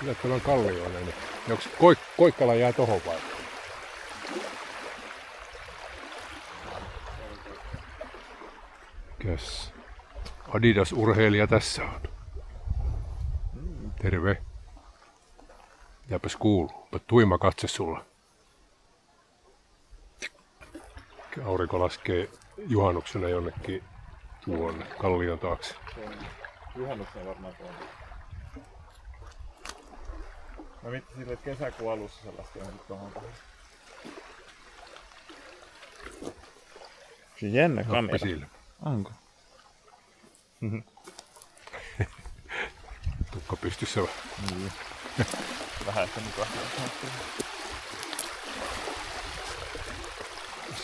Yllättävän kallioinen. Onko Koikkala jää tohon vai? Mikäs Adidas-urheilija tässä on? Terve. Jääpäs kuuluu. Tuima katse sulla. Aurinko laskee juhannuksena jonnekin tuonne kallion taakse. Juhannuksena varmaan tuonne. Mä mitään sille, että kesäkuun alussa sellaista johonkin tuohon tähän. Se jännä kamera. Sillä. Onko? Tukka pystyssä. Niin. Vähän ehkä mukaan.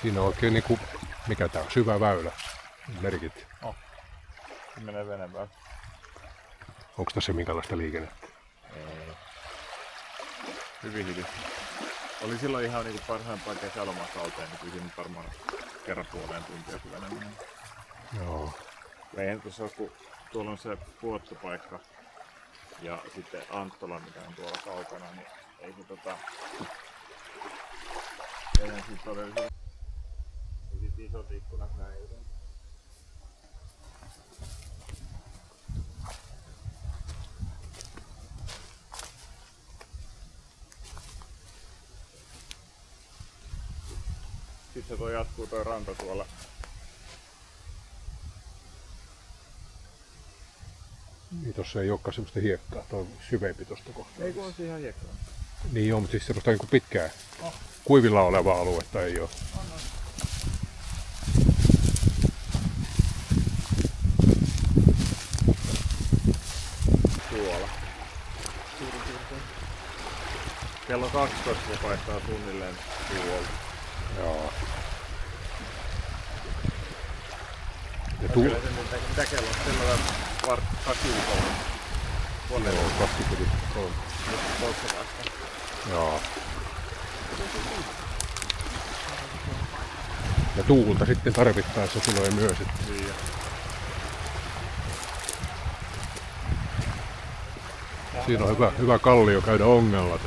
Siinä on oikein niinku, mikä tää on, syvä väylä. Merkit. Se menee veneväylä. Onko tässä minkälaista liikennettä? Ei. Hyvin hiljaista. Oli silloin ihan niinku parhaimpaan kesälomakauteen, niin kyllä varmaan kerran puoleen tuntia kun vene menee. Joo. Eihän tuossa ole, kun tuolla on se puottopaikka ja sitten Anttola, mikä on tuolla kaukana, niin ei se eihän siitä todellisuudessa. Ja sitten isot ikkunat näin. Sitten toi jatkuu toi ranta tuolla. Niin tossa ei olekaan semmoista hiekkaa, toi on syvempi tosta kohtaa. Ei kun on se ihan hiekkaa. Niin on, mutta siis semmoista niinku pitkää kuivilla olevaa aluetta ei oo. Tuolla. Kello 12 se paistaa suunnilleen tuolla. Joo. Ja Kyllä se mitä kello on? Kello on vartti 23. Vuonna Joo, 23. toista paistaa. Joo. Ja tuulta sitten tarvittaessa tulee myös. Että Niin. siinä on hyvä kallio käydä ongella.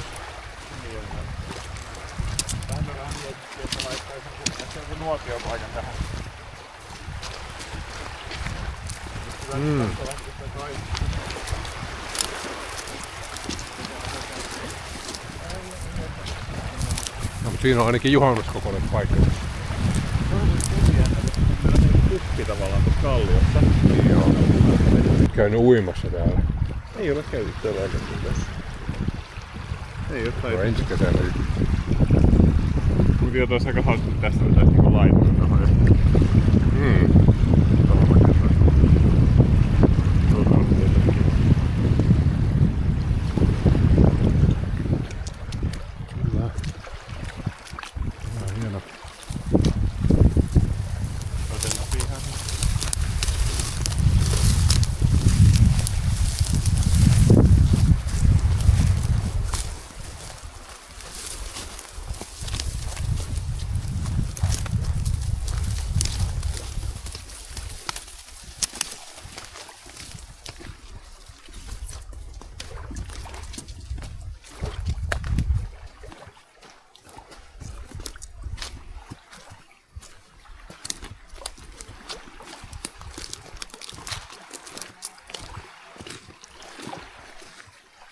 Tähän me vähän mietittiin, että laittaisi jonkun nuotiopaikan tähän. No, mutta siinä on ainakin juhannuskokoinen paikka. Kuppi tavallaan tuossa kalliossa. Niin joo. Käynyt uimassa täällä. Ei ole käyty täällä aikaisemmin tässä. Ei ole No, taitu. ensi kesänä. Mutta joo, tossa aika hauska, että tästä vetäisi niinku laiturahoja. Kyllä. Hieno. Otetaan siihen.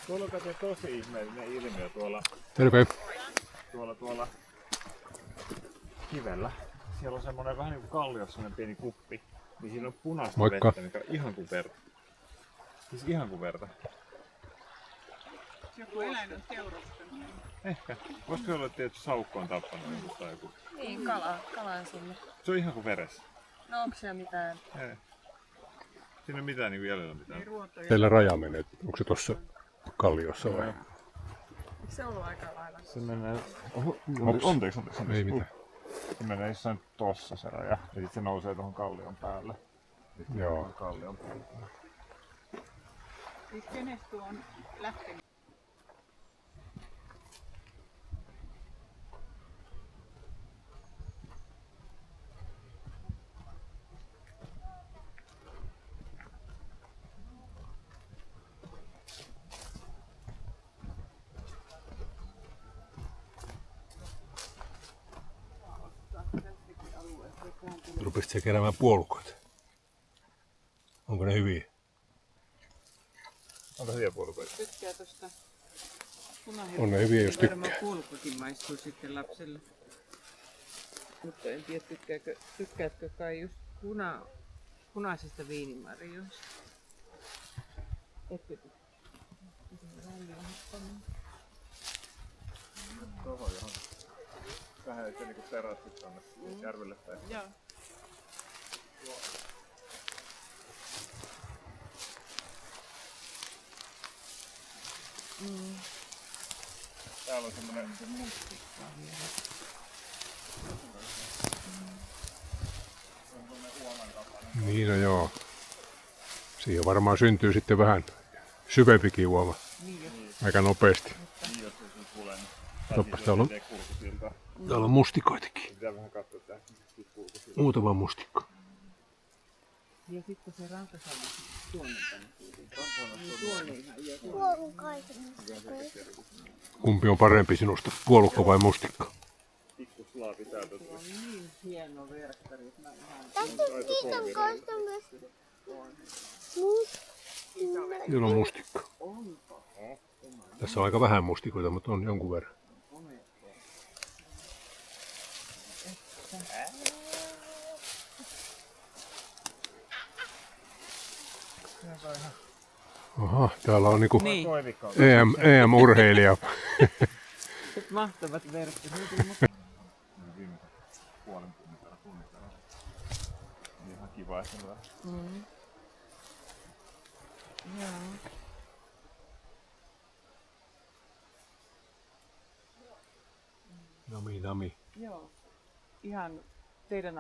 Tuolla on kato tosi ihmeellinen ilmiö Terve. tuolla kivellä. Siellä on semmonen vähän niinku kalliossa semmonen pieni kuppi. Niin siinä on punaista Moikka. vettä, mikä on ihan kuin verta. Siis ihan kuin verta. Joku eläin on teurastanut. Ehkä. Voisiko olla, että saukko on tappanut joku tai joku? Niin, kalan sinne. Se on ihan kuin veressä. No onko siellä mitään? Ei. Siinä ei ole mitään niinku jäljellä mitään. Ei ruotoja. Teillä raja menee. Onko se tossa kalliossa vai? Eikö se ollut aika lailla? Se menee... Hops. Anteeksi. Ei mitään. Se menee jossain tossa se raja. Ja sit se nousee tuohon kallion päälle. Joo. Kallion päälle. Siis kenestä tuo on lähtenyt? Rupesit sä keräämään puolukoita. Onko ne hyviä? Onko hyviä puolukoita? Tykkää tosta On ne hyviä, jos Varmaan tykkää. puolukkakin maistuu sitten lapselle. Mutta en tiedä, tykkäätkö kai just punaisista viinimarjoista. Etkö tykkää? Tuohon johon. Vähän ehkä niinku terassit tonne järvelle päin. Joo. Täällä on semmonen Niin no joo. Siihen varmaan syntyy sitten vähän syvempikin uoma. Aika nopeasti. niin, jos se tulee, niin Toppas, täällä on, kurkusilta. täällä on mustikoitakin. Pitää vähän katsoa tää kurkusilta. Muutama mustikko. Ja sitten se rantasalmi tuonne tänne. Tuonne ihan jo. Kuolun kaiken. Kumpi on parempi sinusta, puolukka vai mustikka? Pikku slaavi täältä. On niin hieno verkkari, että mä ihan... Tästä siitä on kanssa myös musta. Kyllä on mustikka. Tässä on aika vähän mustikoita, mutta on jonkun verran. Aha, täällä on niinku Niin, EM-urheilija. mahtavat verkkarit. Viimeisen puolen tunnin täällä. Niin ihan kiva, että on vähän. Joo. Nami, nami. Joo. Ihan teidän